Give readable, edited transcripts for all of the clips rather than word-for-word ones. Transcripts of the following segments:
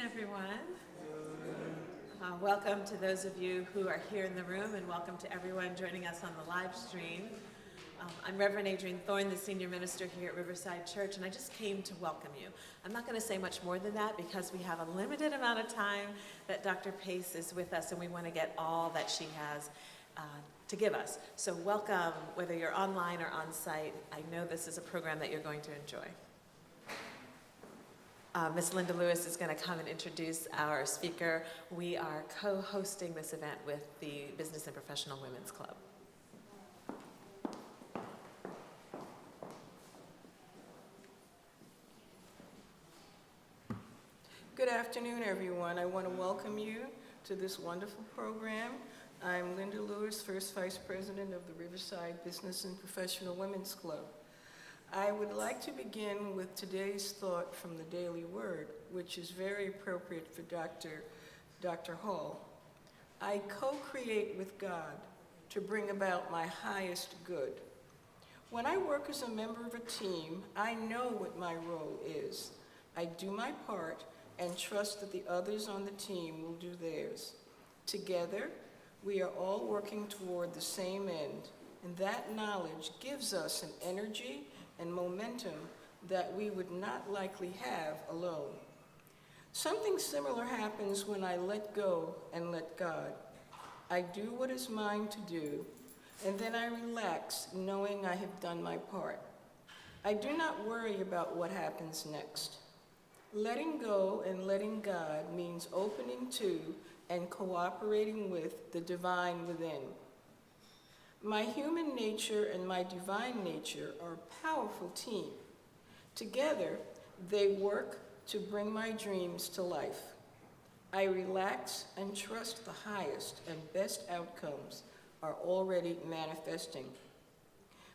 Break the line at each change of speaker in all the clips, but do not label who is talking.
Everyone. Welcome to those of you who are here in the room, and welcome to everyone joining us on the live stream. I'm Reverend Adrienne Thorne, the senior minister here at Riverside Church, and I just came to welcome you. I'm not going to say much more than that because we have a limited amount of time that Dr. Pace is with us, and we want to get all that she has to give us. So welcome, whether you're online or on site. I know this is a program that you're going to enjoy. Ms. Linda Lewis is going to come and introduce our speaker. We are co-hosting this event with the Business and Professional Women's Club.
Good afternoon, everyone. I want to welcome you to this wonderful program. I'm Linda Lewis, First Vice President of the Riverside Business and Professional Women's Club. I would like to begin with today's thought from the Daily Word, which is very appropriate for Dr. Hall. I co-create with God to bring about my highest good. When I work as a member of a team, I know what my role is. I do my part and trust that the others on the team will do theirs. Together, we are all working toward the same end, and that knowledge gives us an energy and momentum that we would not likely have alone. Something similar happens when I let go and let God. I do what is mine to do, and then I relax knowing I have done my part. I do not worry about what happens next. Letting go and letting God means opening to and cooperating with the divine within. My human nature and my divine nature are a powerful team. Together, they work to bring my dreams to life. I relax and trust the highest and best outcomes are already manifesting.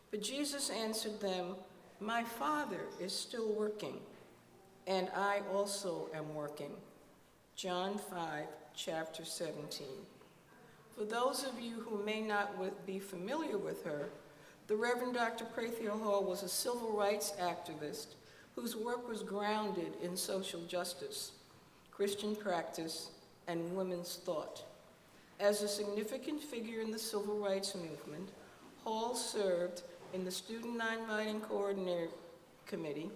But Jesus answered them, "My Father is still working, and I also am working." John 5, chapter 17. For those of you who may not be familiar with her, the Reverend Dr. Prathia Hall was a civil rights activist whose work was grounded in social justice, Christian practice, and women's thought. As a significant figure in the civil rights movement, Hall served in the Student Nonviolent Coordinating Committee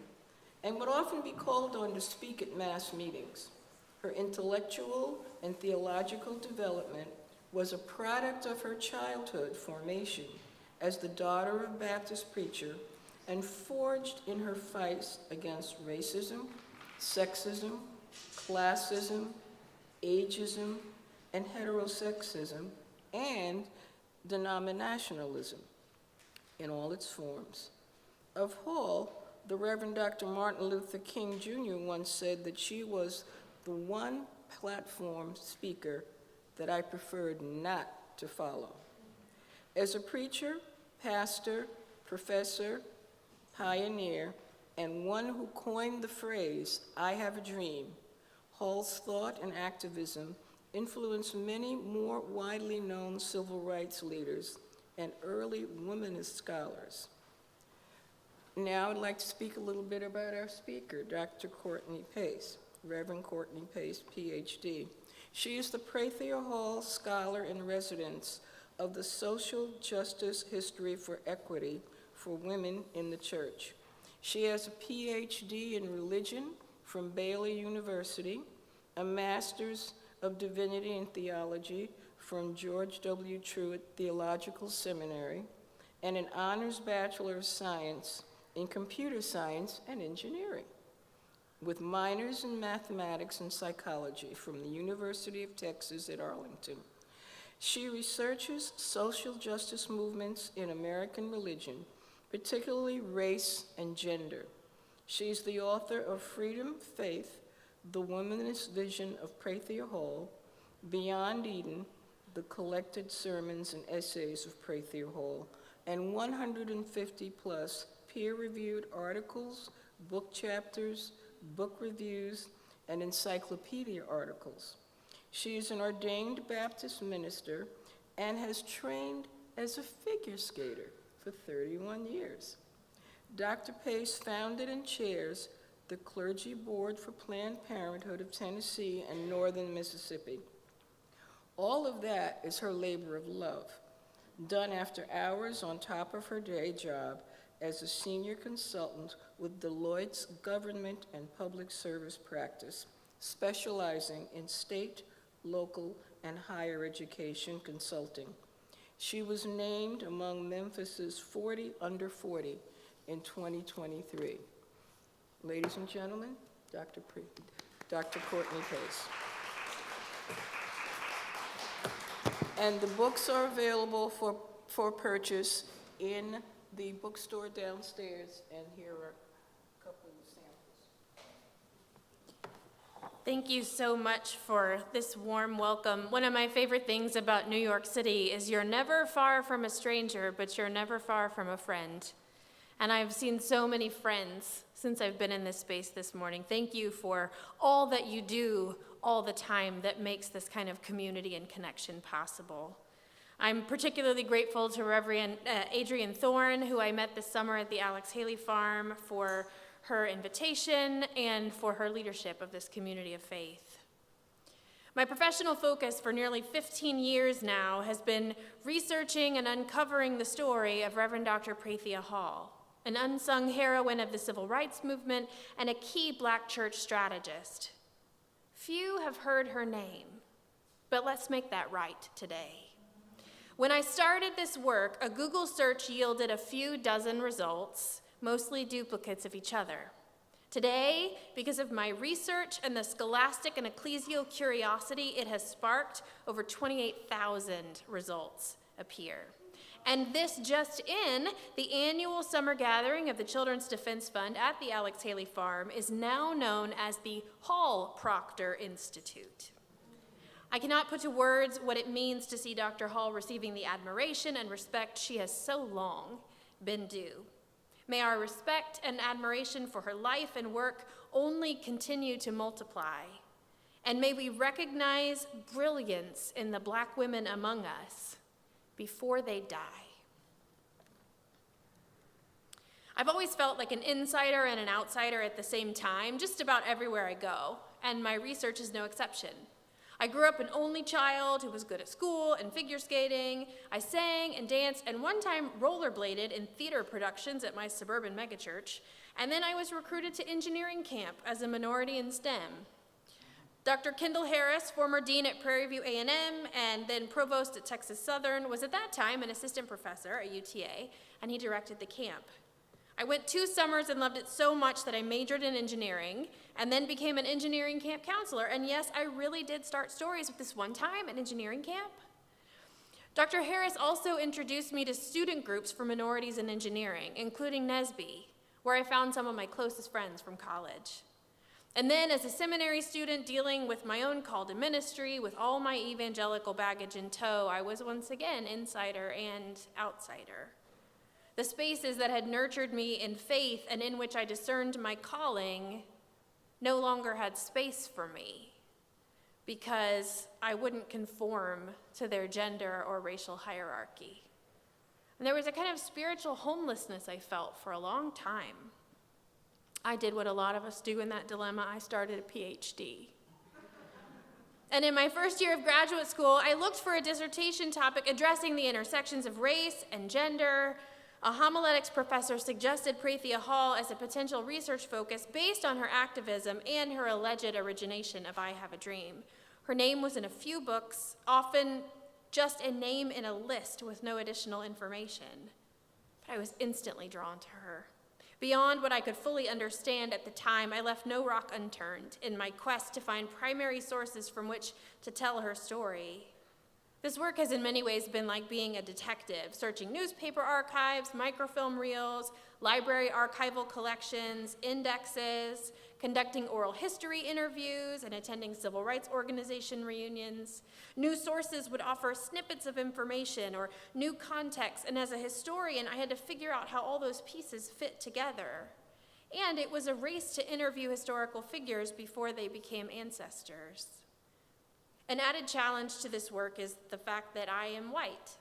and would often be called on to speak at mass meetings. Her intellectual and theological development was a product of her childhood formation as the daughter of a Baptist preacher and forged in her fights against racism, sexism, classism, ageism, and heterosexism, and denominationalism in all its forms. Of Hall, the Reverend Dr. Martin Luther King Jr. once said that she was the one platform speaker that I preferred not to follow. As a preacher, pastor, professor, pioneer, and one who coined the phrase, "I have a dream," Hall's thought and activism influenced many more widely known civil rights leaders and early womanist scholars. Now I'd like to speak a little bit about our speaker, Dr. Courtney Pace, Reverend Courtney Pace, PhD. She is the Prathia Hall Scholar in Residence of the Social Justice History for Equity for Women in the Church. She has a PhD in Religion from Baylor University, a Master's of Divinity and Theology from George W. Truett Theological Seminary, and an Honors Bachelor of Science in Computer Science and Engineering, with minors in mathematics and psychology from the University of Texas at Arlington. She researches social justice movements in American religion, particularly race and gender. She's the author of Freedom, Faith, the Womanist Vision of Prathia Hall, Beyond Eden, the collected sermons and essays of Prathia Hall, and 150 plus peer-reviewed articles, book chapters, book reviews, and encyclopedia articles. She is an ordained Baptist minister and has trained as a figure skater for 31 years. Dr. Pace founded and chairs the Clergy Board for Planned Parenthood of Tennessee and Northern Mississippi. All of that is her labor of love, done after hours on top of her day job as a senior consultant with Deloitte's Government and Public Service Practice, specializing in state, local, and higher education consulting. She was named among Memphis's 40 under 40 in 2023. Ladies and gentlemen, Dr. Courtney Pace. And the books are available for purchase in the bookstore downstairs, and here are a couple of samples.
Thank you so much for this warm welcome. One of my favorite things about New York City is you're never far from a stranger, but you're never far from a friend. And I've seen so many friends since I've been in this space this morning. Thank you for all that you do all the time that makes this kind of community and connection possible. I'm particularly grateful to Reverend Adrienne Thorne, who I met this summer at the Alex Haley Farm, for her invitation and for her leadership of this community of faith. My professional focus for nearly 15 years now has been researching and uncovering the story of Reverend Dr. Prathia Hall, an unsung heroine of the civil rights movement and a key Black church strategist. Few have heard her name, but let's make that right today. When I started this work, a Google search yielded a few dozen results, mostly duplicates of each other. Today, because of my research and the scholastic and ecclesial curiosity it has sparked, over 28,000 results appear. And this just in, the annual summer gathering of the Children's Defense Fund at the Alex Haley Farm is now known as the Hall Proctor Institute. I cannot put to words what it means to see Dr. Hall receiving the admiration and respect she has so long been due. May our respect and admiration for her life and work only continue to multiply. And may we recognize brilliance in the Black women among us before they die. I've always felt like an insider and an outsider at the same time, just about everywhere I go, and my research is no exception. I grew up an only child who was good at school and figure skating. I sang and danced and one time rollerbladed in theater productions at my suburban megachurch. And then I was recruited to engineering camp as a minority in STEM. Dr. Kendall Harris, former dean at Prairie View A&M and then provost at Texas Southern, was at that time an assistant professor at UTA, and he directed the camp. I went 2 summers and loved it so much that I majored in engineering and then became an engineering camp counselor. And yes, I really did start stories with this one time at engineering camp. Dr. Harris also introduced me to student groups for minorities in engineering, including NSBE, where I found some of my closest friends from college. And then as a seminary student dealing with my own call to ministry with all my evangelical baggage in tow, I was once again insider and outsider. The spaces that had nurtured me in faith and in which I discerned my calling no longer had space for me because I wouldn't conform to their gender or racial hierarchy. And there was a kind of spiritual homelessness I felt for a long time. I did what a lot of us do in that dilemma. I started a PhD. And in my first year of graduate school, I looked for a dissertation topic addressing the intersections of race and gender. A homiletics professor suggested Prathia Hall as a potential research focus based on her activism and her alleged origination of I Have a Dream. Her name was in a few books, often just a name in a list with no additional information. But I was instantly drawn to her. Beyond what I could fully understand at the time, I left no rock unturned in my quest to find primary sources from which to tell her story. This work has in many ways been like being a detective, searching newspaper archives, microfilm reels, library archival collections, indexes, conducting oral history interviews, and attending civil rights organization reunions. New sources would offer snippets of information or new context, and as a historian, I had to figure out how all those pieces fit together. And it was a race to interview historical figures before they became ancestors. An added challenge to this work is the fact that I am white.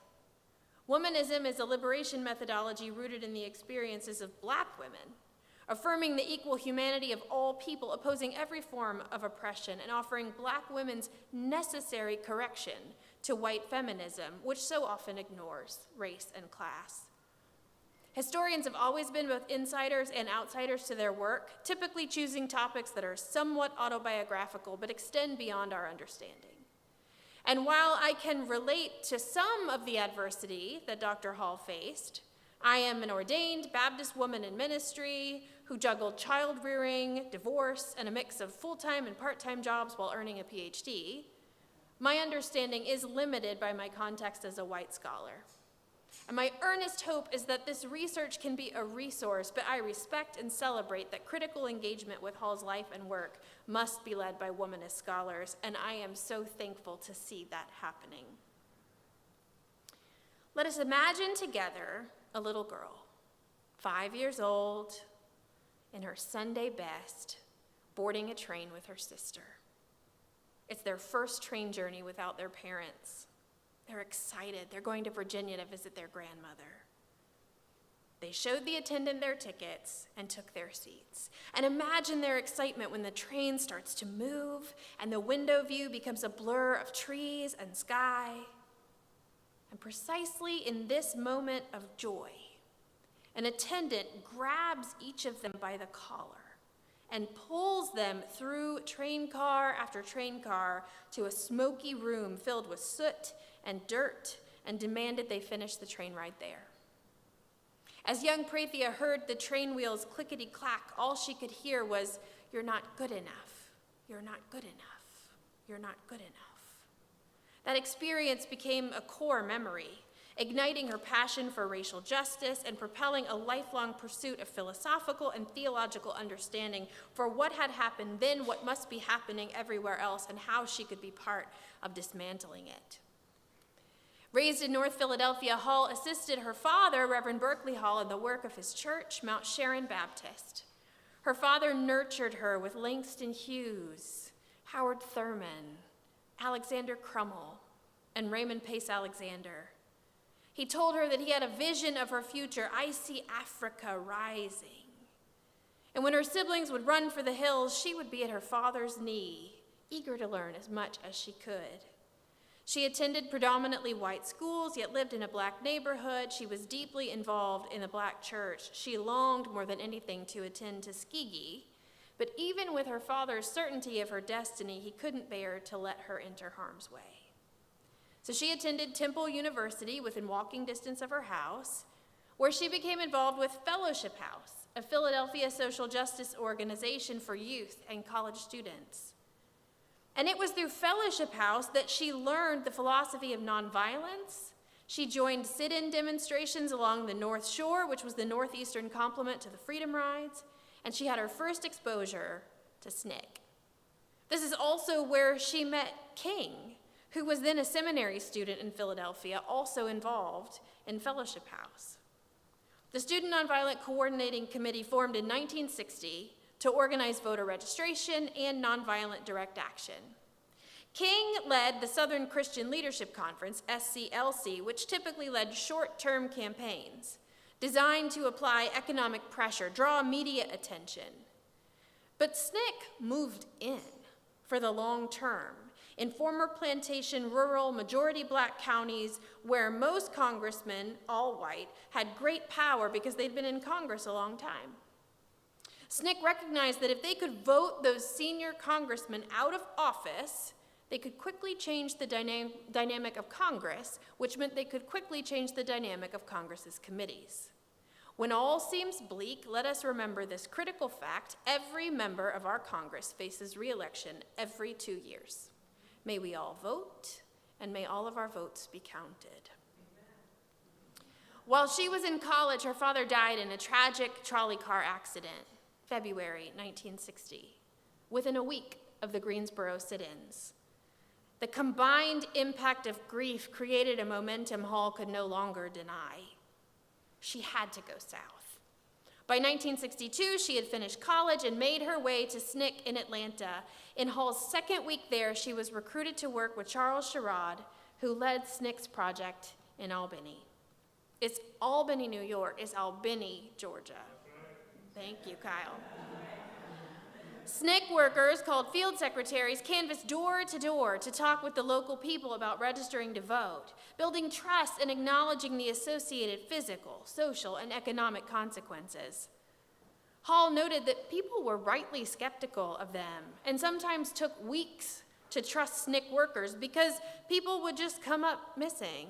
Womanism is a liberation methodology rooted in the experiences of Black women. affirming the equal humanity of all people, opposing every form of oppression, and offering Black women's necessary correction to white feminism, which so often ignores race and class. Historians have always been both insiders and outsiders to their work, typically choosing topics that are somewhat autobiographical but extend beyond our understanding. And while I can relate to some of the adversity that Dr. Hall faced, I am an ordained Baptist woman in ministry who juggled child rearing, divorce, and a mix of full-time and part-time jobs while earning a PhD. My understanding is limited by my context as a white scholar. And my earnest hope is that this research can be a resource, but I respect and celebrate that critical engagement with Hall's life and work must be led by womanist scholars, and I am so thankful to see that happening. Let us imagine together a little girl, 5 years old, in her Sunday best, boarding a train with her sister. It's their first train journey without their parents. They're excited. They're going to Virginia to visit their grandmother. They showed the attendant their tickets and took their seats. And imagine their excitement when the train starts to move and the window view becomes a blur of trees and sky. And precisely in this moment of joy, an attendant grabs each of them by the collar and pulls them through train car after train car to a smoky room filled with soot and dirt, and demanded they finish the train ride there. As young Prathia heard the train wheels clickety-clack, all she could hear was, "You're not good enough. You're not good enough. You're not good enough." That experience became a core memory, igniting her passion for racial justice and propelling a lifelong pursuit of philosophical and theological understanding for what had happened then, what must be happening everywhere else, and how she could be part of dismantling it. Raised in North Philadelphia, Hall assisted her father, Reverend Berkeley Hall, in the work of his church, Mount Sharon Baptist. Her father nurtured her with Langston Hughes, Howard Thurman, Alexander Crummell, and Raymond Pace Alexander. He told her that he had a vision of her future. "I see Africa rising." And when her siblings would run for the hills, she would be at her father's knee, eager to learn as much as she could. She attended predominantly white schools, yet lived in a Black neighborhood. She was deeply involved in the Black church. She longed more than anything to attend Tuskegee, but even with her father's certainty of her destiny, he couldn't bear to let her enter harm's way. So she attended Temple University within walking distance of her house, where she became involved with Fellowship House, a Philadelphia social justice organization for youth and college students. And it was through Fellowship House that she learned the philosophy of nonviolence. She joined sit-in demonstrations along the North Shore, which was the northeastern complement to the Freedom Rides, and she had her first exposure to SNCC. This is also where she met King, who was then a seminary student in Philadelphia, also involved in Fellowship House. The Student Nonviolent Coordinating Committee formed in 1960 to organize voter registration and nonviolent direct action. King led the Southern Christian Leadership Conference, SCLC, which typically led short-term campaigns designed to apply economic pressure, draw media attention. But SNCC moved in for the long term in former plantation, rural, majority Black counties where most congressmen, all white, had great power because they'd been in Congress a long time. SNCC recognized that if they could vote those senior congressmen out of office, they could quickly change the dynamic of Congress, which meant they could quickly change the dynamic of Congress's committees. When all seems bleak, let us remember this critical fact: every member of our Congress faces re-election every 2 years. May we all vote, and may all of our votes be counted. While she was in college, her father died in a tragic trolley car accident, February 1960, within a week of the Greensboro sit-ins. The combined impact of grief created a momentum Hall could no longer deny. She had to go south. By 1962, she had finished college and made her way to SNCC in Atlanta. In Hall's second week there, she was recruited to work with Charles Sherrod, who led SNCC's project in Albany. It's Albany, New York. It's Albany, Georgia. Thank you, Kyle. SNCC workers, called field secretaries, canvassed door to door to talk with the local people about registering to vote, building trust and acknowledging the associated physical, social, and economic consequences. Hall noted that people were rightly skeptical of them and sometimes took weeks to trust SNCC workers because people would just come up missing,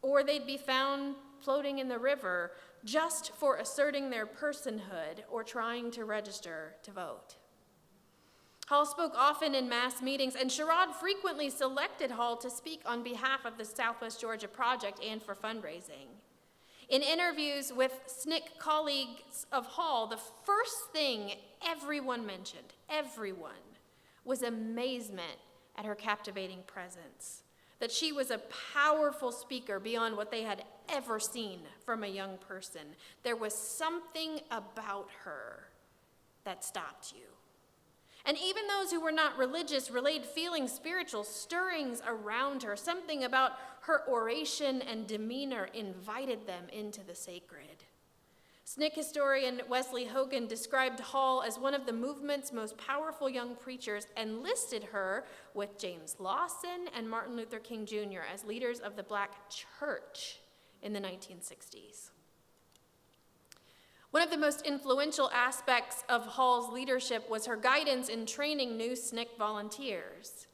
or they'd be found floating in the river just for asserting their personhood or trying to register to vote. Hall spoke often in mass meetings, and Sherrod frequently selected Hall to speak on behalf of the Southwest Georgia Project and for fundraising. In interviews with SNCC colleagues of Hall, the first thing everyone mentioned, was amazement at her captivating presence, that she was a powerful speaker beyond what they had ever seen from a young person. There was something about her that stopped you. And even those who were not religious relayed feeling spiritual stirrings around her. Something about her oration and demeanor invited them into the sacred. SNCC historian Wesley Hogan described Hall as one of the movement's most powerful young preachers and listed her with James Lawson and Martin Luther King Jr. as leaders of the Black church in the 1960s. One of the most influential aspects of Hall's leadership was her guidance in training new SNCC volunteers.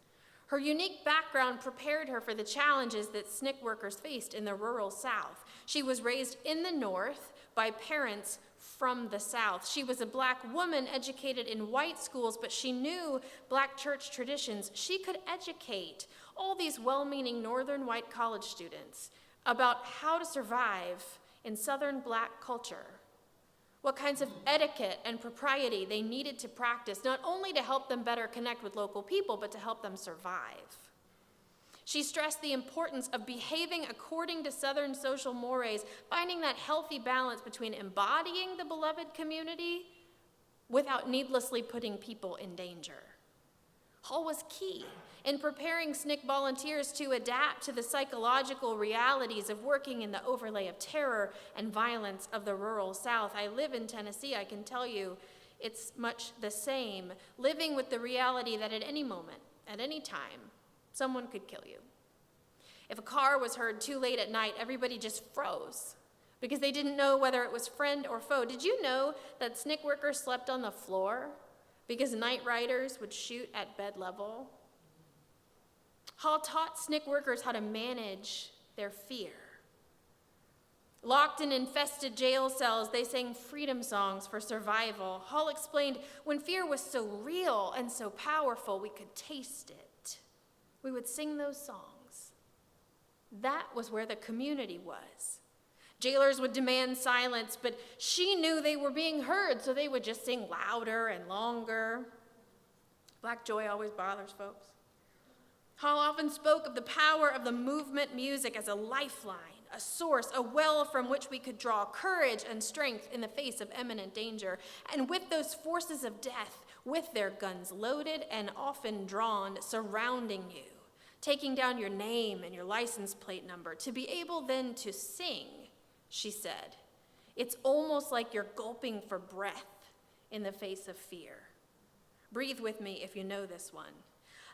Her unique background prepared her for the challenges that SNCC workers faced in the rural South. She was raised in the North by parents from the South. She was a Black woman educated in white schools, but she knew Black church traditions. She could educate all these well-meaning Northern white college students about how to survive in Southern Black culture, what kinds of etiquette and propriety they needed to practice, not only to help them better connect with local people, but to help them survive. She stressed the importance of behaving according to Southern social mores, finding that healthy balance between embodying the beloved community without needlessly putting people in danger. Hall was key in preparing SNCC volunteers to adapt to the psychological realities of working in the overlay of terror and violence of the rural South. I live in Tennessee. I can tell you it's much the same, living with the reality that at any moment, at any time, someone could kill you. If a car was heard too late at night, everybody just froze because they didn't know whether it was friend or foe. Did you know that SNCC workers slept on the floor because night riders would shoot at bed level? Hall taught SNCC workers how to manage their fear. Locked in infested jail cells, they sang freedom songs for survival. Hall explained when fear was so real and so powerful, we could taste it. We would sing those songs. That was where the community was. Jailers would demand silence, but she knew they were being heard, so they would just sing louder and longer. Black joy always bothers folks. Hall often spoke of the power of the movement music as a lifeline, a source, a well from which we could draw courage and strength in the face of imminent danger. And with those forces of death, with their guns loaded and often drawn, surrounding you, taking down your name and your license plate number, to be able then to sing, she said, it's almost like you're gulping for breath in the face of fear. Breathe with me if you know this one.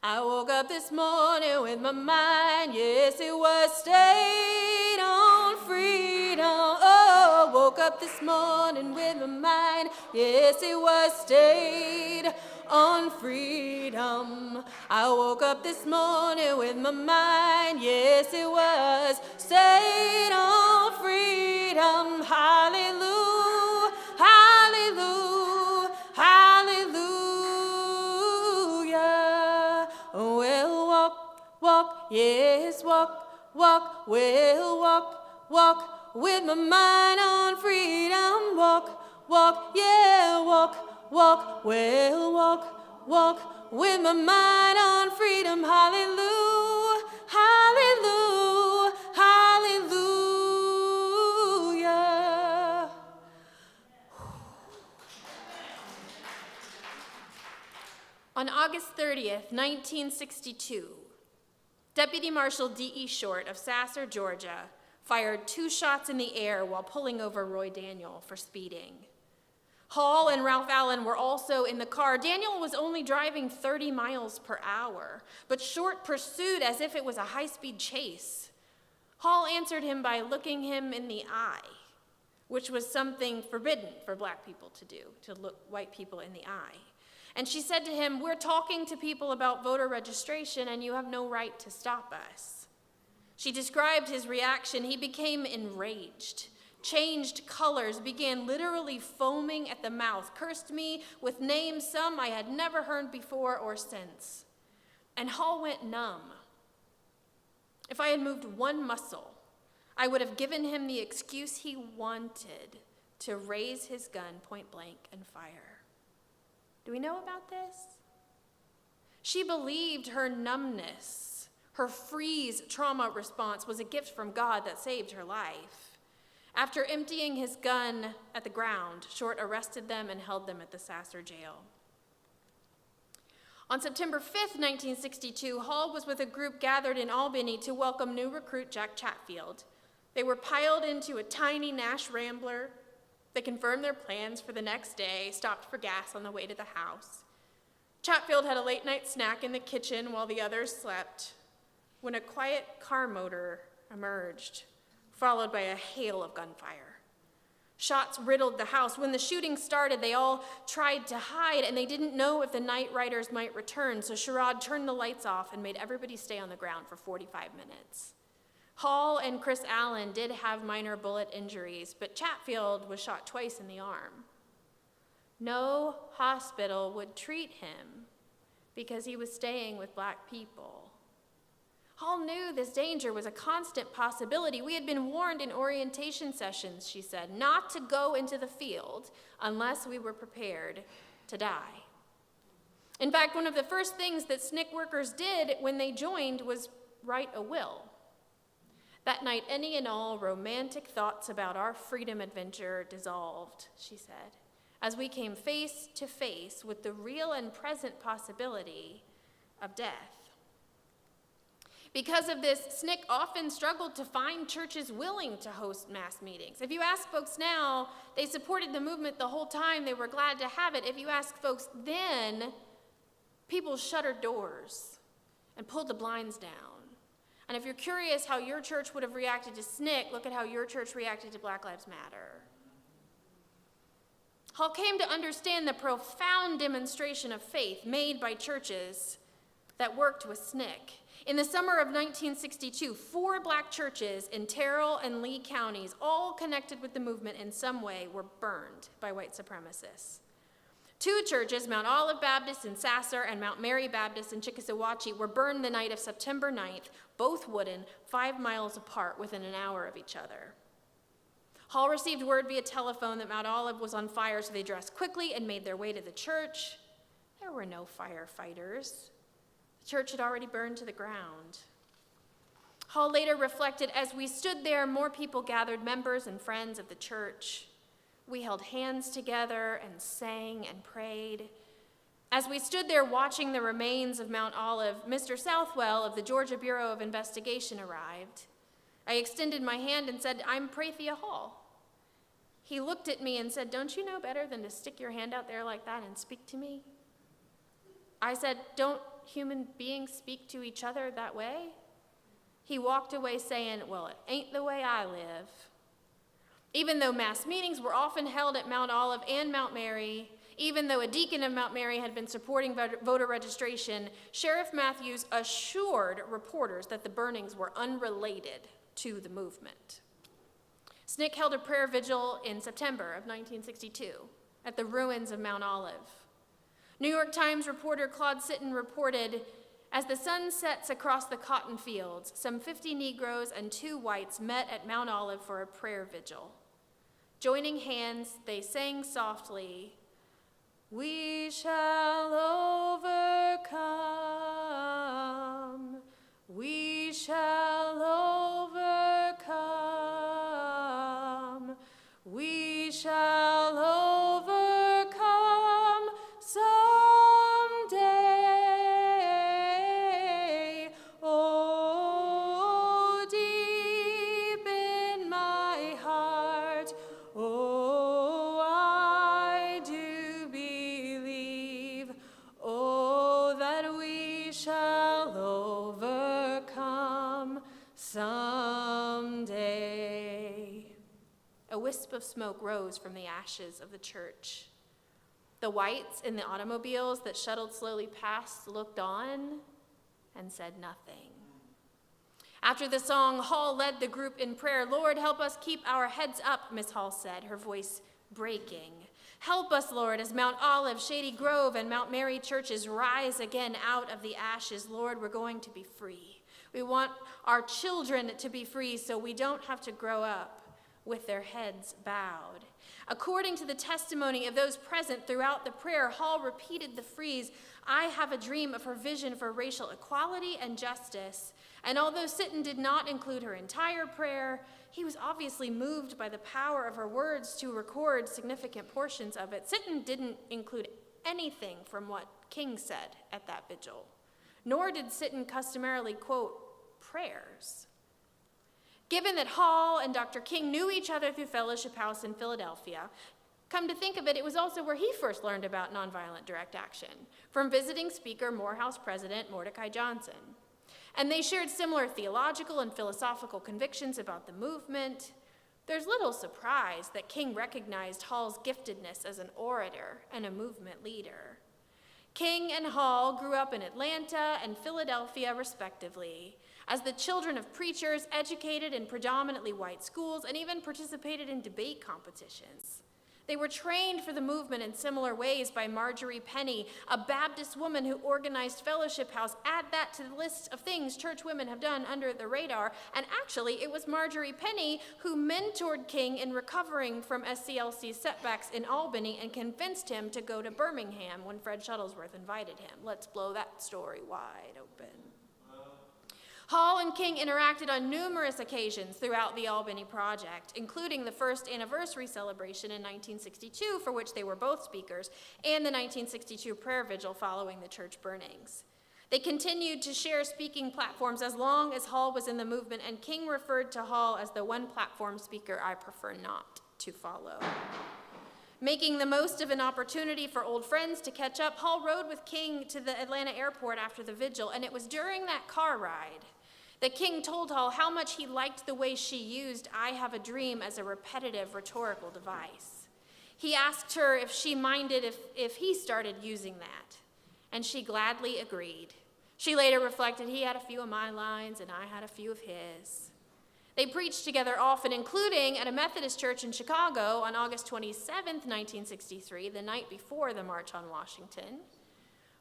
I woke up this morning with my mind, yes, it was stayed on freedom. Oh, woke up this morning with my mind, yes, it was stayed on freedom. I woke up this morning with my mind, yes, it was stayed on freedom. Hallelujah, hallelujah, hallelujah. Well, walk, yes, walk, well, walk with my mind on freedom. Walk, yeah, walk, well, walk with my mind on freedom. Hallelujah, hallelujah, hallelujah. On August 30th, 1962, Deputy Marshal D.E. Short of Sasser, Georgia, fired 2 shots in the air while pulling over Roy Daniel for speeding. Hall and Ralph Allen were also in the car. Daniel was only driving 30 miles per hour, but Short pursued as if it was a high-speed chase. Hall answered him by looking him in the eye, which was something forbidden for black people to do, to look white people in the eye. And she said to him, "We're talking to people about voter registration, and you have no right to stop us." She described his reaction. He became enraged, changed colors, began literally foaming at the mouth, cursed me with names some I had never heard before or since. And Hall went numb. If I had moved one muscle, I would have given him the excuse he wanted to raise his gun point blank and fire. Do we know about this? She believed her numbness, her freeze trauma response was a gift from God that saved her life. After emptying his gun at the ground, Short arrested them and held them at the Sasser jail. On September 5th, 1962, Hall was with a group gathered in Albany to welcome new recruit Jack Chatfield. They were piled into a tiny Nash Rambler. They confirmed their plans for the next day, stopped for gas on the way to the house. Chatfield had a late-night snack in the kitchen while the others slept, when a quiet car motor emerged, followed by a hail of gunfire. Shots riddled the house. When the shooting started, they all tried to hide, and they didn't know if the night riders might return, so Sherrod turned the lights off and made everybody stay on the ground for 45 minutes. Hall and Chris Allen did have minor bullet injuries, but Chatfield was shot twice in the arm. No hospital would treat him because he was staying with black people. Hall knew this danger was a constant possibility. We had been warned in orientation sessions, she said, not to go into the field unless we were prepared to die. In fact, one of the first things that SNCC workers did when they joined was write a will. That night, any and all romantic thoughts about our freedom adventure dissolved, she said, as we came face to face with the real and present possibility of death. Because of this, SNCC often struggled to find churches willing to host mass meetings. If you ask folks now, they supported the movement the whole time. They were glad to have it. If you ask folks then, people shuttered doors and pulled the blinds down. And if you're curious how your church would have reacted to SNCC, look at how your church reacted to Black Lives Matter. Hall came to understand the profound demonstration of faith made by churches that worked with SNCC. In the summer of 1962, 4 black churches in Terrell and Lee counties, all connected with the movement in some way, were burned by white supremacists. 2 churches, Mount Olive Baptist in Sasser and Mount Mary Baptist in Chickasawautchee, were burned the night of September 9th, both wooden, 5 miles apart within an hour of each other. Hall received word via telephone that Mount Olive was on fire, so they dressed quickly and made their way to the church. There were no firefighters. The church had already burned to the ground. Hall later reflected, as we stood there, more people gathered, members and friends of the church. We held hands together and sang and prayed. As we stood there watching the remains of Mount Olive, Mr. Southwell of the Georgia Bureau of Investigation arrived. I extended my hand and said, "I'm Prathia Hall." He looked at me and said, "Don't you know better than to stick your hand out there like that and speak to me?" I said, "Don't human beings speak to each other that way?" He walked away saying, "Well, it ain't the way I live." Even though mass meetings were often held at Mount Olive and Mount Mary, even though a deacon of Mount Mary had been supporting voter registration, Sheriff Matthews assured reporters that the burnings were unrelated to the movement. SNCC held a prayer vigil in September of 1962 at the ruins of Mount Olive. New York Times reporter Claude Sitton reported, as the sun sets across the cotton fields, some 50 Negroes and 2 whites met at Mount Olive for a prayer vigil. Joining hands, they sang softly, "We shall overcome, we shall overcome, we shall overcome someday. Oh, deep in my heart, oh, I wisp of smoke rose from the ashes of the church. The whites in the automobiles that shuttled slowly past looked on and said nothing. After the song, Hall led the group in prayer. "Lord, help us keep our heads up," Miss Hall said, her voice breaking. "Help us, Lord, as Mount Olive, Shady Grove, and Mount Mary churches rise again out of the ashes. Lord, we're going to be free. We want our children to be free so we don't have to grow up with their heads bowed." According to the testimony of those present throughout the prayer, Hall repeated the phrase, "I have a dream," of her vision for racial equality and justice. And although Sitton did not include her entire prayer, he was obviously moved by the power of her words to record significant portions of it. Sitton didn't include anything from what King said at that vigil, nor did Sitton customarily quote prayers. Given that Hall and Dr. King knew each other through Fellowship House in Philadelphia, come to think of it, it was also where he first learned about nonviolent direct action, from visiting speaker Morehouse President Mordecai Johnson. And they shared similar theological and philosophical convictions about the movement. There's little surprise that King recognized Hall's giftedness as an orator and a movement leader. King and Hall grew up in Atlanta and Philadelphia, respectively, as the children of preachers educated in predominantly white schools and even participated in debate competitions. They were trained for the movement in similar ways by Marjorie Penny, a Baptist woman who organized Fellowship House. Add that to the list of things church women have done under the radar. And actually, it was Marjorie Penny who mentored King in recovering from SCLC's setbacks in Albany and convinced him to go to Birmingham when Fred Shuttlesworth invited him. Let's blow that story wide open. Hall and King interacted on numerous occasions throughout the Albany Project, including the first anniversary celebration in 1962, for which they were both speakers, and the 1962 prayer vigil following the church burnings. They continued to share speaking platforms as long as Hall was in the movement, and King referred to Hall as the one platform speaker I prefer not to follow. Making the most of an opportunity for old friends to catch up, Hall rode with King to the Atlanta airport after the vigil, and it was during that car ride that King told Hall how much he liked the way she used "I have a dream" as a repetitive rhetorical device. He asked her if she minded if he started using that, and she gladly agreed. She later reflected, "He had a few of my lines, and I had a few of his." They preached together often, including at a Methodist church in Chicago on August 27, 1963, the night before the March on Washington.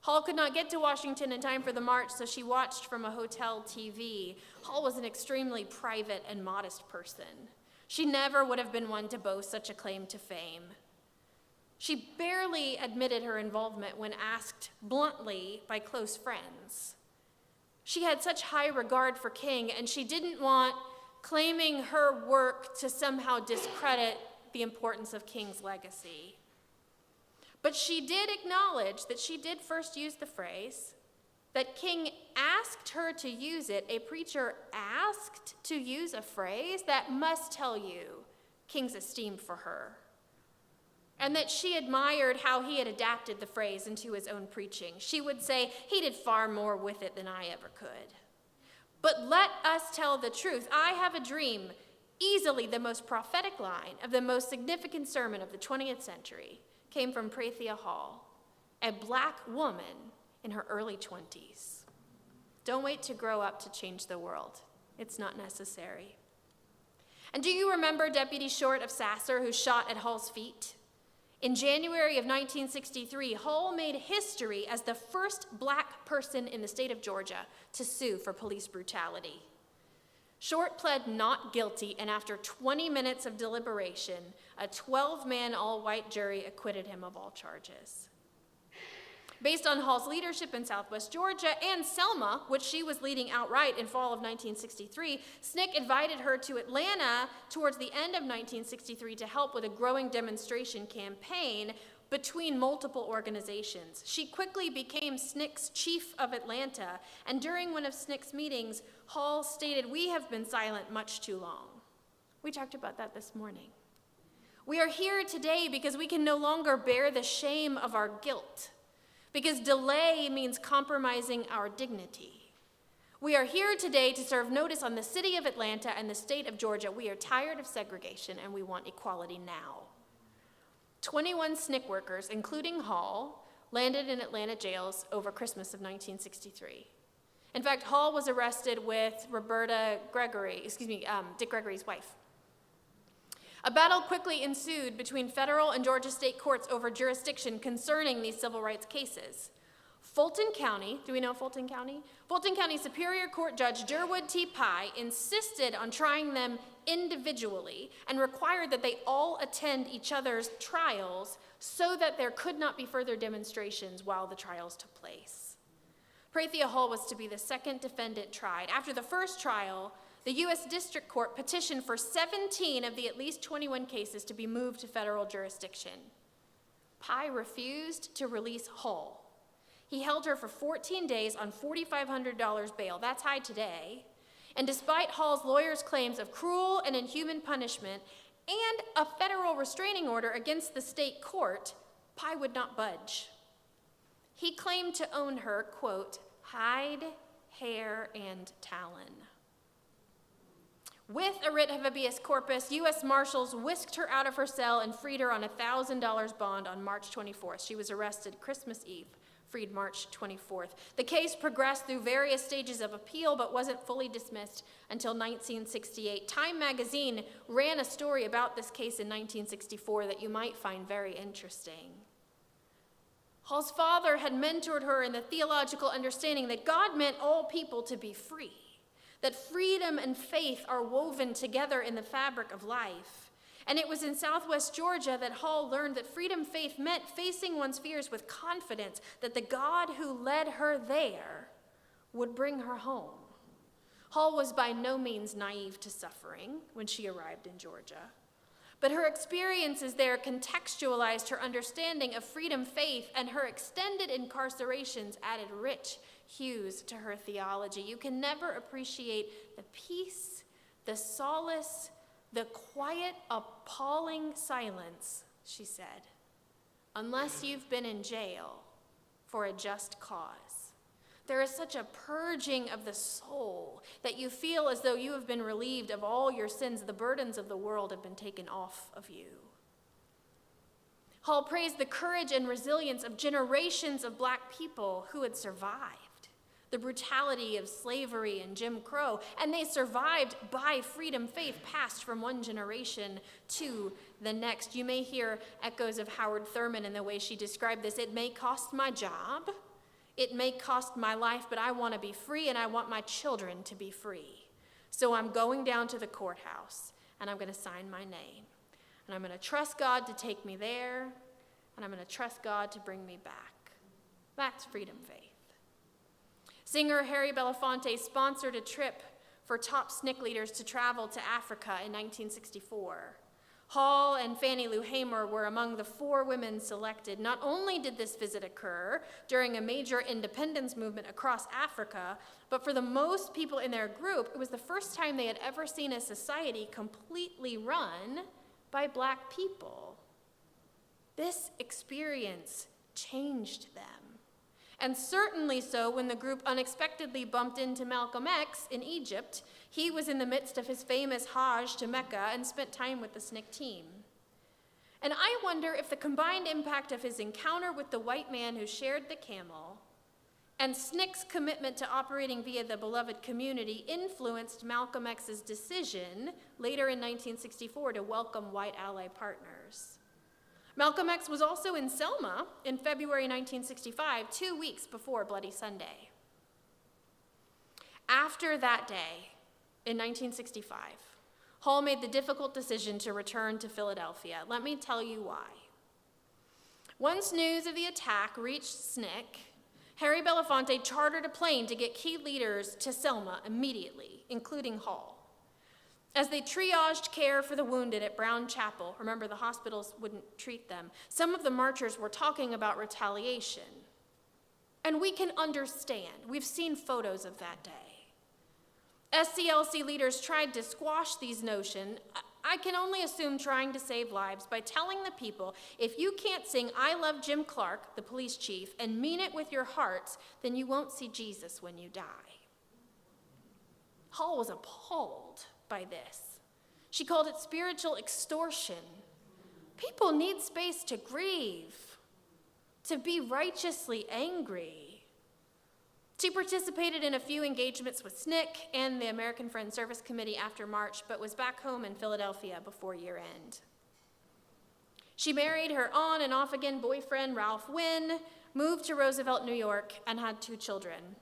Hall could not get to Washington in time for the march, so she watched from a hotel TV. Hall was an extremely private and modest person. She never would have been one to boast such a claim to fame. She barely admitted her involvement when asked bluntly by close friends. She had such high regard for King, and she didn't want claiming her work to somehow discredit the importance of King's legacy. But she did acknowledge that she did first use the phrase, that King asked her to use it. A preacher asked to use a phrase? That must tell you King's esteem for her. And that she admired how he had adapted the phrase into his own preaching. She would say, "He did far more with it than I ever could." But let us tell the truth. "I have a dream," easily the most prophetic line of the most significant sermon of the 20th century, came from Prathia Hall, a black woman in her early 20s. Don't wait to grow up to change the world. It's not necessary. And do you remember Deputy Short of Sasser, who shot at Hall's feet? In January of 1963, Hall made history as the first black person in the state of Georgia to sue for police brutality. Short pled not guilty, and after 20 minutes of deliberation, a 12-man all-white jury acquitted him of all charges. Based on Hall's leadership in Southwest Georgia and Selma, which she was leading outright in fall of 1963, SNCC invited her to Atlanta towards the end of 1963 to help with a growing demonstration campaign between multiple organizations. She quickly became SNCC's chief of Atlanta, and during one of SNCC's meetings, Hall stated, "We have been silent much too long." We talked about that this morning. We are here today because we can no longer bear the shame of our guilt, because delay means compromising our dignity. We are here today to serve notice on the city of Atlanta and the state of Georgia. We are tired of segregation and we want equality now. 21 SNCC workers, including Hall, landed in Atlanta jails over Christmas of 1963. In fact, Hall was arrested with Dick Gregory's wife. A battle quickly ensued between federal and Georgia state courts over jurisdiction concerning these civil rights cases. Fulton County, do we know Fulton County? Fulton County Superior Court Judge Durwood T. Pye insisted on trying them individually and required that they all attend each other's trials so that there could not be further demonstrations while the trials took place. Prathia Hall was to be the second defendant tried. After the first trial, the U.S. District Court petitioned for 17 of the at least 21 cases to be moved to federal jurisdiction. Pye refused to release Hall. He held her for 14 days on $4,500 bail. That's high today. And despite Hall's lawyers' claims of cruel and inhuman punishment and a federal restraining order against the state court, Pye would not budge. He claimed to own her, quote, hide, hair, and talon. With a writ of habeas corpus, U.S. Marshals whisked her out of her cell and freed her on a $1,000 bond on March 24th. She was arrested Christmas Eve, freed March 24th. The case progressed through various stages of appeal but wasn't fully dismissed until 1968. Time magazine ran a story about this case in 1964 that you might find very interesting. Hall's father had mentored her in the theological understanding that God meant all people to be free, that freedom and faith are woven together in the fabric of life. And it was in Southwest Georgia that Hall learned that freedom faith meant facing one's fears with confidence that the God who led her there would bring her home. Hall was by no means naive to suffering when she arrived in Georgia, but her experiences there contextualized her understanding of freedom faith, and her extended incarcerations added rich hues to her theology. You can never appreciate the peace, the solace, the quiet, appalling silence, she said, unless you've been in jail for a just cause. There is such a purging of the soul that you feel as though you have been relieved of all your sins. The burdens of the world have been taken off of you. Hall praised the courage and resilience of generations of Black people who had survived the brutality of slavery and Jim Crow, and they survived by freedom faith passed from one generation to the next. You may hear echoes of Howard Thurman in the way she described this. It may cost my job, it may cost my life, but I want to be free and I want my children to be free. So I'm going down to the courthouse and I'm going to sign my name. And I'm going to trust God to take me there, and I'm going to trust God to bring me back. That's freedom faith. Singer Harry Belafonte sponsored a trip for top SNCC leaders to travel to Africa in 1964. Hall and Fannie Lou Hamer were among the 4 women selected. Not only did this visit occur during a major independence movement across Africa, but for the most people in their group, it was the first time they had ever seen a society completely run by Black people. This experience changed them. And certainly so when the group unexpectedly bumped into Malcolm X in Egypt. He was in the midst of his famous Hajj to Mecca and spent time with the SNCC team. And I wonder if the combined impact of his encounter with the white man who shared the camel and SNCC's commitment to operating via the beloved community influenced Malcolm X's decision later in 1964 to welcome white ally partners. Malcolm X was also in Selma in February 1965, 2 weeks before Bloody Sunday. After that day, in 1965, Hall made the difficult decision to return to Philadelphia. Let me tell you why. Once news of the attack reached SNCC, Harry Belafonte chartered a plane to get key leaders to Selma immediately, including Hall. As they triaged care for the wounded at Brown Chapel, remember the hospitals wouldn't treat them, some of the marchers were talking about retaliation. And we can understand. We've seen photos of that day. SCLC leaders tried to squash these notions, I can only assume trying to save lives, by telling the people, if you can't sing I Love Jim Clark, the police chief, and mean it with your hearts, then you won't see Jesus when you die. Hall was appalled by this. She called it spiritual extortion. People need space to grieve, to be righteously angry. She participated in a few engagements with SNCC and the American Friends Service Committee after March, but was back home in Philadelphia before year end. She married her on and off again boyfriend, Ralph Wynn, moved to Roosevelt, New York, and had 2 children.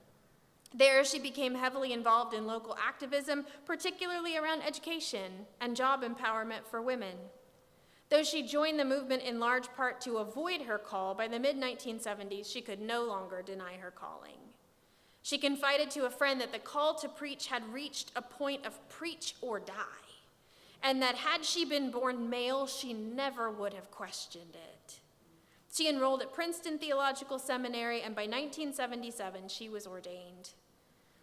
There, she became heavily involved in local activism, particularly around education and job empowerment for women. Though she joined the movement in large part to avoid her call, by the mid-1970s, she could no longer deny her calling. She confided to a friend that the call to preach had reached a point of preach or die, and that had she been born male, she never would have questioned it. She enrolled at Princeton Theological Seminary, and by 1977, she was ordained.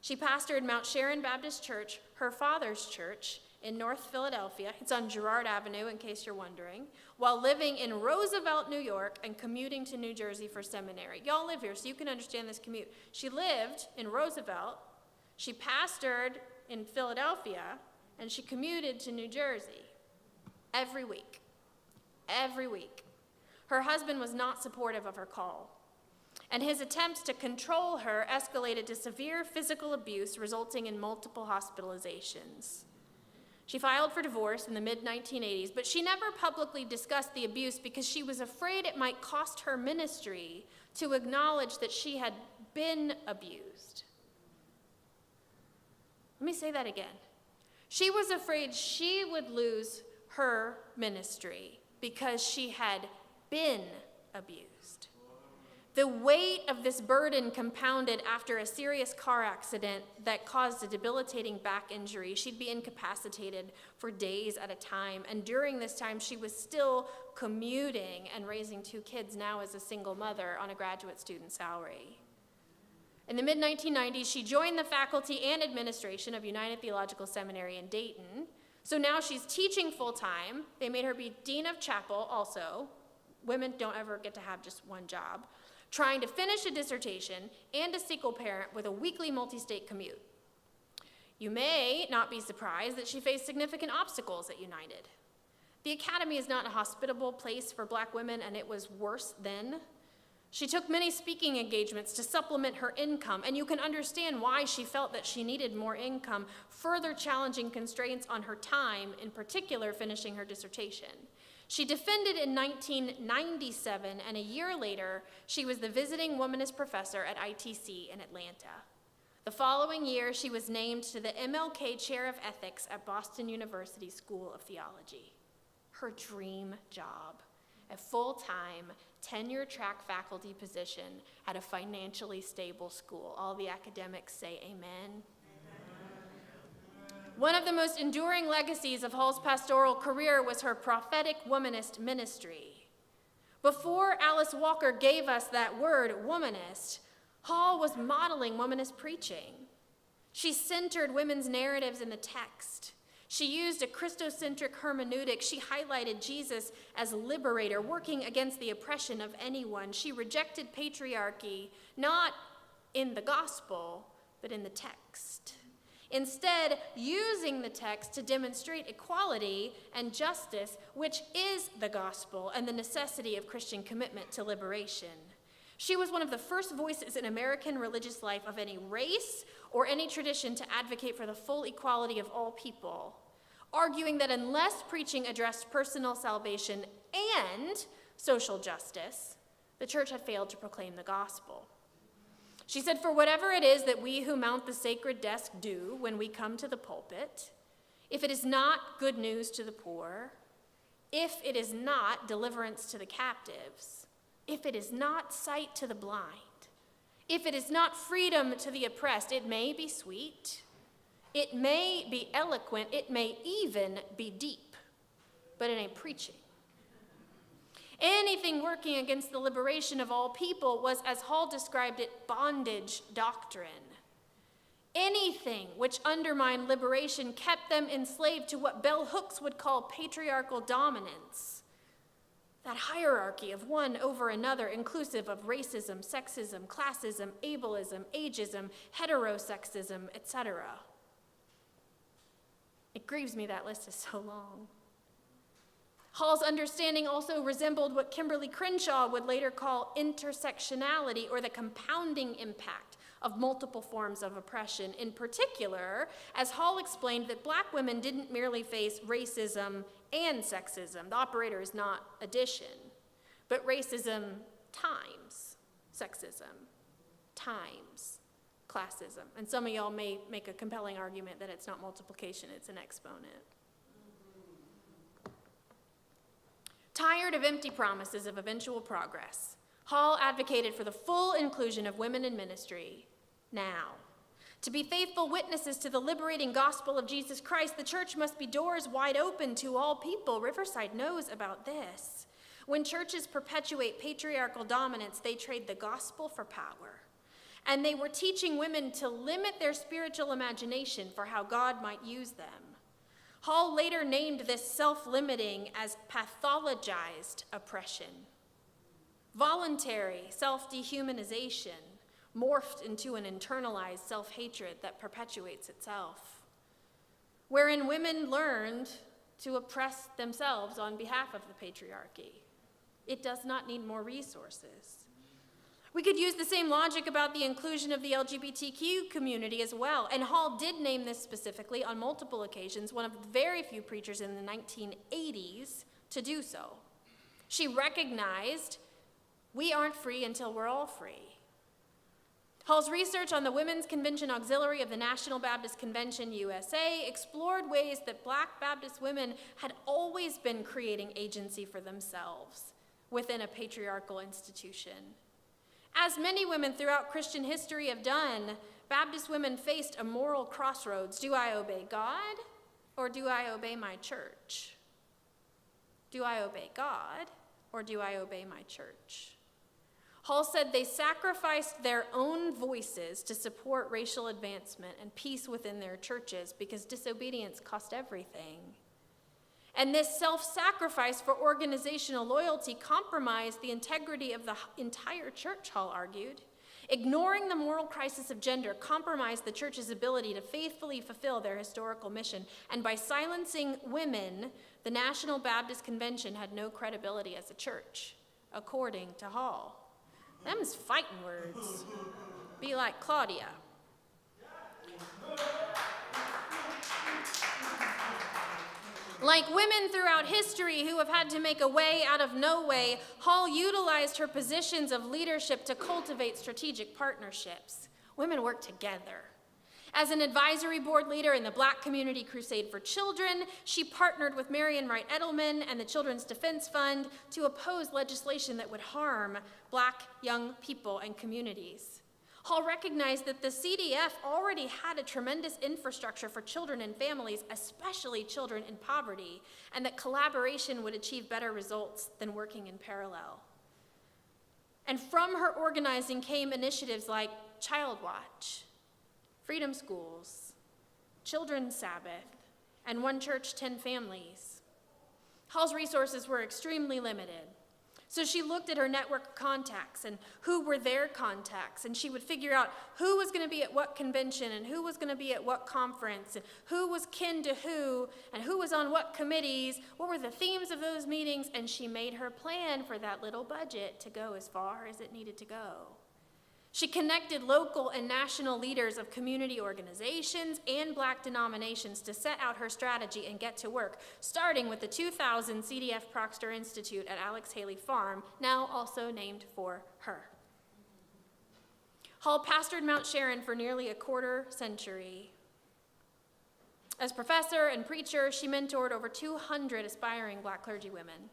She pastored Mount Sharon Baptist Church, her father's church, in North Philadelphia. It's on Girard Avenue, in case you're wondering, while living in Roosevelt, New York, and commuting to New Jersey for seminary. Y'all live here, so you can understand this commute. She lived in Roosevelt, she pastored in Philadelphia, and she commuted to New Jersey every week. Every week. Her husband was not supportive of her call, and his attempts to control her escalated to severe physical abuse, resulting in multiple hospitalizations. She filed for divorce in the mid-1980s, but she never publicly discussed the abuse because she was afraid it might cost her ministry to acknowledge that she had been abused. Let me say that again. She was afraid she would lose her ministry because she had been abused. The weight of this burden compounded after a serious car accident that caused a debilitating back injury. She'd be incapacitated for days at a time, and during this time she was still commuting and raising 2 kids, now as a single mother on a graduate student salary. In the mid-1990s, she joined the faculty and administration of United Theological Seminary in Dayton. So now she's teaching full-time. They made her be dean of chapel also. Women don't ever get to have just one job. Trying to finish a dissertation and a single parent with a weekly multi-state commute. You may not be surprised that she faced significant obstacles at United. The academy is not a hospitable place for Black women, and it was worse then. She took many speaking engagements to supplement her income, and you can understand why she felt that she needed more income, further challenging constraints on her time, in particular finishing her dissertation. She defended in 1997, and a year later, she was the visiting womanist professor at ITC in Atlanta. The following year, she was named to the MLK Chair of Ethics at Boston University School of Theology. Her dream job, a full-time, tenure-track faculty position at a financially stable school. All the academics say amen. One of the most enduring legacies of Hall's pastoral career was her prophetic womanist ministry. Before Alice Walker gave us that word, womanist, Hall was modeling womanist preaching. She centered women's narratives in the text. She used a Christocentric hermeneutic. She highlighted Jesus as liberator, working against the oppression of anyone. She rejected patriarchy, not in the gospel, but in the text. Instead, using the text to demonstrate equality and justice, which is the gospel and the necessity of Christian commitment to liberation. She was one of the first voices in American religious life of any race or any tradition to advocate for the full equality of all people, arguing that unless preaching addressed personal salvation and social justice, the church had failed to proclaim the gospel. She said, for whatever it is that we who mount the sacred desk do when we come to the pulpit, if it is not good news to the poor, if it is not deliverance to the captives, if it is not sight to the blind, if it is not freedom to the oppressed, it may be sweet, it may be eloquent, it may even be deep, but it ain't preaching. Anything working against the liberation of all people was, as Hall described it, bondage doctrine. Anything which undermined liberation kept them enslaved to what bell hooks would call patriarchal dominance. That hierarchy of one over another, inclusive of racism, sexism, classism, ableism, ageism, heterosexism, etc. It grieves me that list is so long. Hall's understanding also resembled what Kimberly Crenshaw would later call intersectionality, or the compounding impact of multiple forms of oppression. In particular, as Hall explained, that Black women didn't merely face racism and sexism. The operator is not addition, but racism times sexism times classism. And some of y'all may make a compelling argument that it's not multiplication, it's an exponent. Tired of empty promises of eventual progress, Hall advocated for the full inclusion of women in ministry now. To be faithful witnesses to the liberating gospel of Jesus Christ, the church must be doors wide open to all people. Riverside knows about this. When churches perpetuate patriarchal dominance, they trade the gospel for power. And they were teaching women to limit their spiritual imagination for how God might use them. Hall later named this self-limiting as pathologized oppression. Voluntary self-dehumanization morphed into an internalized self-hatred that perpetuates itself, wherein women learned to oppress themselves on behalf of the patriarchy. It does not need more resources. We could use the same logic about the inclusion of the LGBTQ community as well, and Hall did name this specifically on multiple occasions, one of the very few preachers in the 1980s to do so. She recognized we aren't free until we're all free. Hall's research on the Women's Convention Auxiliary of the National Baptist Convention, USA, explored ways that Black Baptist women had always been creating agency for themselves within a patriarchal institution. As many women throughout Christian history have done, Baptist women faced a moral crossroads. Do I obey God, or do I obey my church? Do I obey God, or do I obey my church? Hall said they sacrificed their own voices to support racial advancement and peace within their churches because disobedience cost everything. And this self-sacrifice for organizational loyalty compromised the integrity of the entire church, Hall argued. Ignoring the moral crisis of gender compromised the church's ability to faithfully fulfill their historical mission. And by silencing women, the National Baptist Convention had no credibility as a church, according to Hall. Them's fighting words. Be like Claudia. Like women throughout history who have had to make a way out of no way, Hall utilized her positions of leadership to cultivate strategic partnerships. Women work together. As an advisory board leader in the Black Community Crusade for Children, she partnered with Marian Wright Edelman and the Children's Defense Fund to oppose legislation that would harm Black young people and communities. Hall recognized that the CDF already had a tremendous infrastructure for children and families, especially children in poverty, and that collaboration would achieve better results than working in parallel. And from her organizing came initiatives like Child Watch, Freedom Schools, Children's Sabbath, and One Church, 10 Families. Hall's resources were extremely limited. So she looked at her network of contacts and who were their contacts, and she would figure out who was going to be at what convention and who was going to be at what conference and who was kin to who and who was on what committees, what were the themes of those meetings, and she made her plan for that little budget to go as far as it needed to go. She connected local and national leaders of community organizations and Black denominations to set out her strategy and get to work, starting with the 2000 CDF Proctor Institute at Alex Haley Farm, now also named for her. Hall pastored Mount Sharon for nearly a quarter century. As professor and preacher, she mentored over 200 aspiring Black clergy women.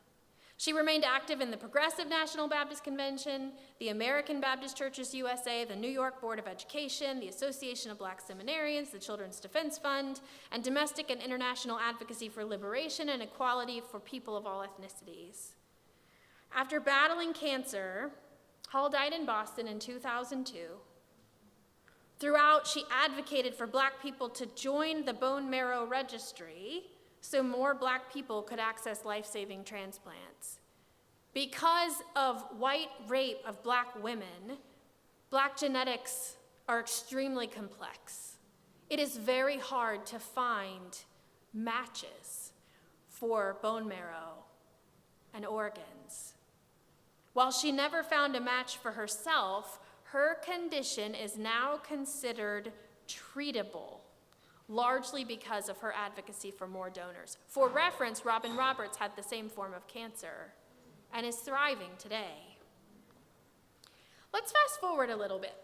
She remained active in the Progressive National Baptist Convention, the American Baptist Churches USA, the New York Board of Education, the Association of Black Seminarians, the Children's Defense Fund, and domestic and international advocacy for liberation and equality for people of all ethnicities. After battling cancer, Hall died in Boston in 2002. Throughout, she advocated for Black people to join the bone marrow registry so more Black people could access life-saving transplants. Because of white rape of Black women, Black genetics are extremely complex. It is very hard to find matches for bone marrow and organs. While she never found a match for herself, her condition is now considered treatable, largely because of her advocacy for more donors. For reference, Robin Roberts had the same form of cancer and is thriving today. Let's fast forward a little bit.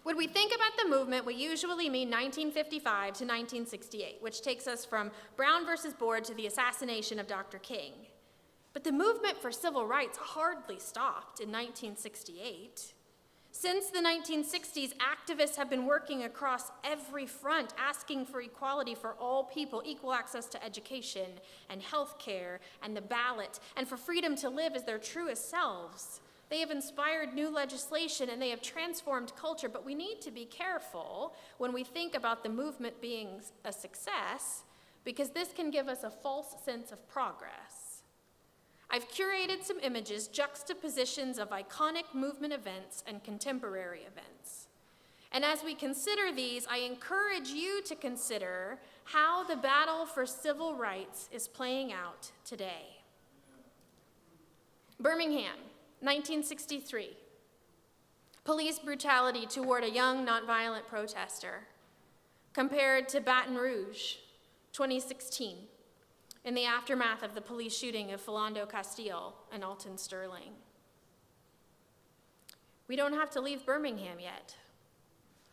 When we think about the movement, we usually mean 1955 to 1968, which takes us from Brown versus Board to the assassination of Dr. King. But the movement for civil rights hardly stopped in 1968. Since the 1960s, activists have been working across every front, asking for equality for all people, equal access to education and health care and the ballot, and for freedom to live as their truest selves. They have inspired new legislation and they have transformed culture, but we need to be careful when we think about the movement being a success, because this can give us a false sense of progress. I've curated some images, juxtapositions of iconic movement events and contemporary events. And as we consider these, I encourage you to consider how the battle for civil rights is playing out today. Birmingham, 1963. Police brutality toward a young, nonviolent protester. Compared to Baton Rouge, 2016, in the aftermath of the police shooting of Philando Castile and Alton Sterling. We don't have to leave Birmingham yet.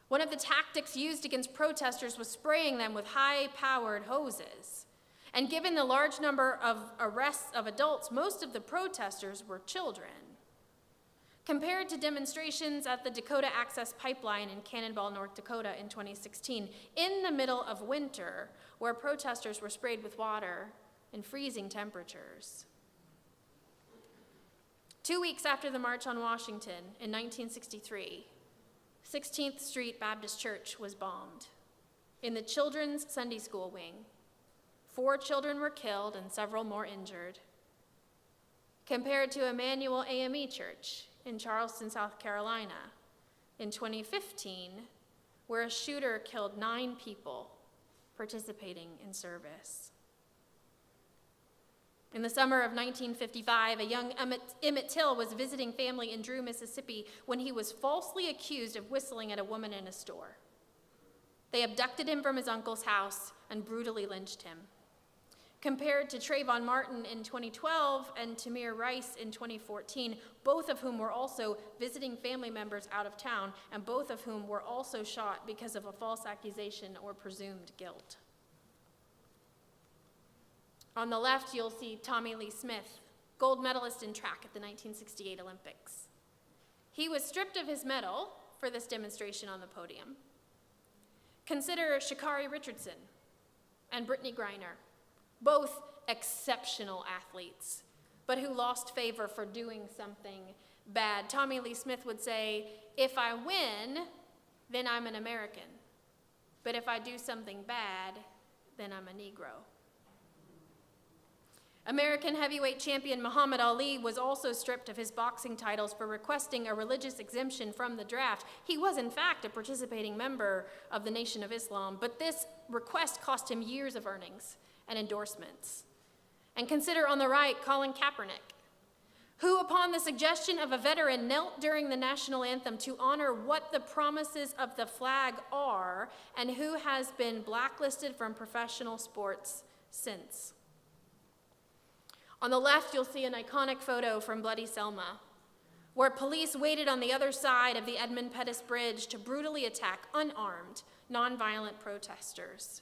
One of the tactics used against protesters was spraying them with high-powered hoses. And given the large number of arrests of adults, most of the protesters were children. Compared to demonstrations at the Dakota Access Pipeline in Cannonball, North Dakota in 2016, in the middle of winter, where protesters were sprayed with water in freezing temperatures. 2 weeks after the March on Washington in 1963, 16th Street Baptist Church was bombed. In the children's Sunday school wing, 4 children were killed and several more injured. Compared to Emmanuel AME Church in Charleston, South Carolina, in 2015, where a shooter killed 9 people participating in service. In the summer of 1955, a young Emmett Till was visiting family in Drew, Mississippi, when he was falsely accused of whistling at a woman in a store. They abducted him from his uncle's house and brutally lynched him. Compared to Trayvon Martin in 2012 and Tamir Rice in 2014, both of whom were also visiting family members out of town, and both of whom were also shot because of a false accusation or presumed guilt. On the left, you'll see Tommy Lee Smith, gold medalist in track at the 1968 Olympics. He was stripped of his medal for this demonstration on the podium. Consider Sha'Carri Richardson and Brittany Griner, both exceptional athletes, but who lost favor for doing something bad. Tommy Lee Smith would say, "If I win, then I'm an American. But if I do something bad, then I'm a Negro." American heavyweight champion Muhammad Ali was also stripped of his boxing titles for requesting a religious exemption from the draft. He was, in fact, a participating member of the Nation of Islam, but this request cost him years of earnings and endorsements. And consider on the right Colin Kaepernick, who, upon the suggestion of a veteran, knelt during the national anthem to honor what the promises of the flag are, and who has been blacklisted from professional sports since. On the left, you'll see an iconic photo from Bloody Selma, where police waited on the other side of the Edmund Pettus Bridge to brutally attack unarmed, nonviolent protesters.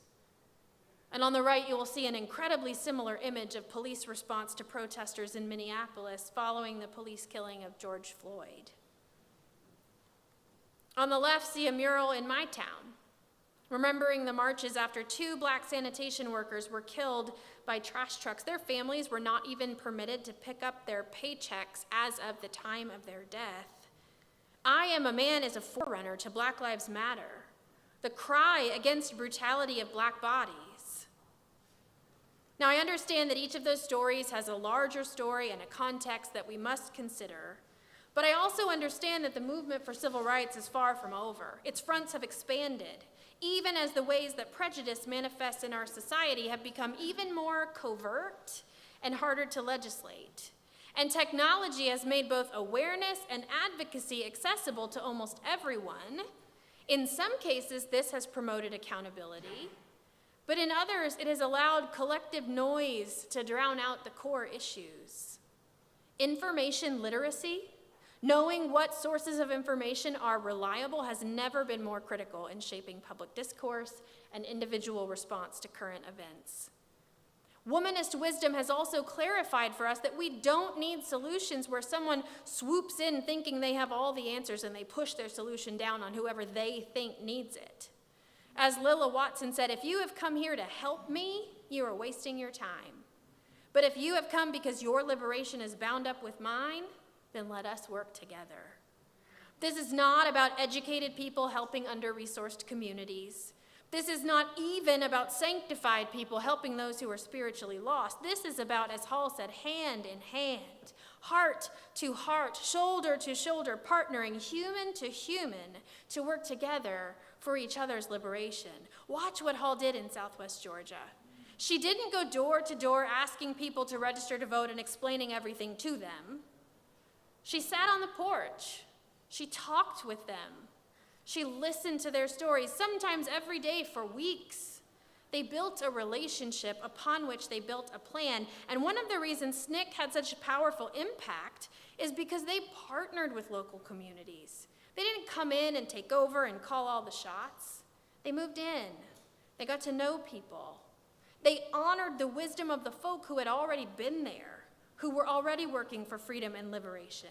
And on the right, you will see an incredibly similar image of police response to protesters in Minneapolis following the police killing of George Floyd. On the left, see a mural in my town, remembering the marches after 2 black sanitation workers were killed by trash trucks. Their families were not even permitted to pick up their paychecks as of the time of their death. I Am a Man is a forerunner to Black Lives Matter, the cry against brutality of black bodies. Now, I understand that each of those stories has a larger story and a context that we must consider, but I also understand that the movement for civil rights is far from over. Its fronts have expanded. even as the ways that prejudice manifests in our society have become even more covert and harder to legislate. And technology has made both awareness and advocacy accessible to almost everyone. In some cases, this has promoted accountability, but in others, it has allowed collective noise to drown out the core issues. Information literacy, knowing what sources of information are reliable, has never been more critical in shaping public discourse and individual response to current events. Womanist wisdom has also clarified for us that we don't need solutions where someone swoops in thinking they have all the answers and they push their solution down on whoever they think needs it. As Lilla Watson said, if you have come here to help me, you are wasting your time. But if you have come because your liberation is bound up with mine, then let us work together. This is not about educated people helping under-resourced communities. This is not even about sanctified people helping those who are spiritually lost. This is about, as Hall said, hand in hand, heart to heart, shoulder to shoulder, partnering human to work together for each other's liberation. Watch what Hall did in Southwest Georgia. She didn't go door to door asking people to register to vote and explaining everything to them. She sat on the porch. She talked with them. She listened to their stories, sometimes every day for weeks. They built a relationship upon which they built a plan. And one of the reasons SNCC had such a powerful impact is because they partnered with local communities. They didn't come in and take over and call all the shots. They moved in. They got to know people. They honored the wisdom of the folk who had already been there, who were already working for freedom and liberation.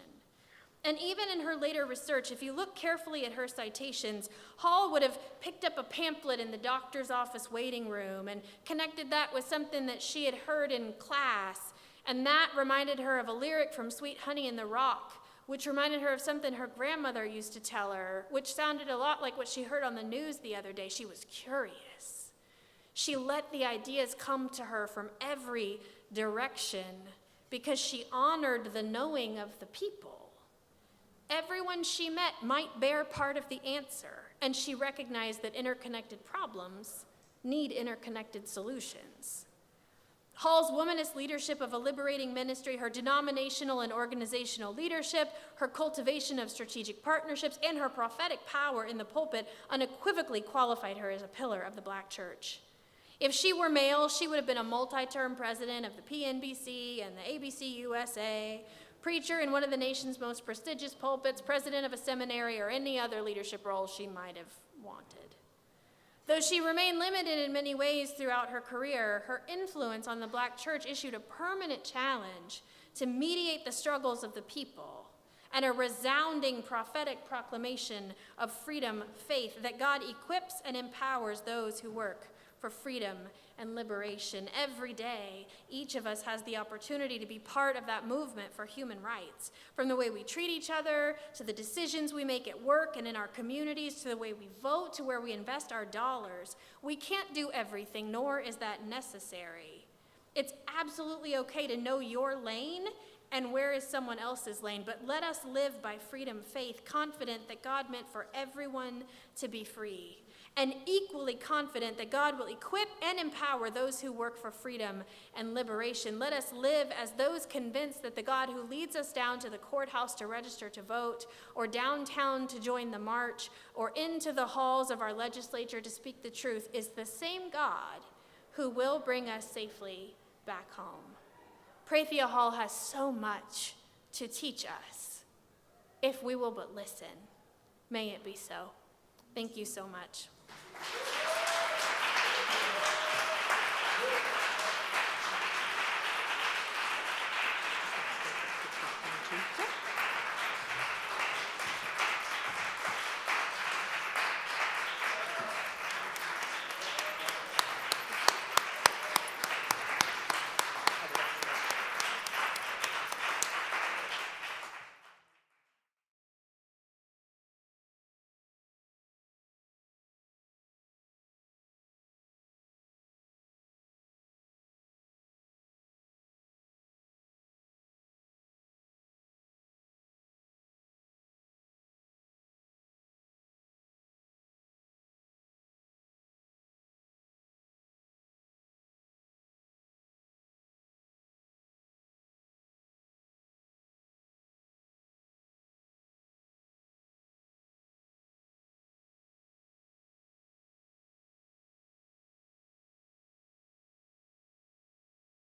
And even in her later research, if you look carefully at her citations, Hall would have picked up a pamphlet in the doctor's office waiting room and connected that with something that she had heard in class, and that reminded her of a lyric from Sweet Honey in the Rock, which reminded her of something her grandmother used to tell her, which sounded a lot like what she heard on the news the other day. She was curious. She let the ideas come to her from every direction because she honored the knowing of the people. Everyone she met might bear part of the answer, and she recognized that interconnected problems need interconnected solutions. Hall's womanist leadership of a liberating ministry, her denominational and organizational leadership, her cultivation of strategic partnerships, and her prophetic power in the pulpit unequivocally qualified her as a pillar of the Black church. If she were male, she would have been a multi-term president of the PNBC and the ABC USA, preacher in one of the nation's most prestigious pulpits, president of a seminary, or any other leadership role she might have wanted. Though she remained limited in many ways throughout her career, her influence on the Black church issued a permanent challenge to mediate the struggles of the people and a resounding prophetic proclamation of freedom, faith, that God equips and empowers those who work for freedom and liberation. Every day, each of us has the opportunity to be part of that movement for human rights, from the way we treat each other, to the decisions we make at work and in our communities, to the way we vote, to where we invest our dollars. We can't do everything, nor is that necessary. It's absolutely okay to know your lane and where is someone else's lane, but let us live by freedom, faith, confident that God meant for everyone to be free, and equally confident that God will equip and empower those who work for freedom and liberation. Let us live as those convinced that the God who leads us down to the courthouse to register to vote, or downtown to join the march, or into the halls of our legislature to speak the truth is the same God who will bring us safely back home. Prathia Hall has so much to teach us if we will but listen. May it be so. Thank you so much.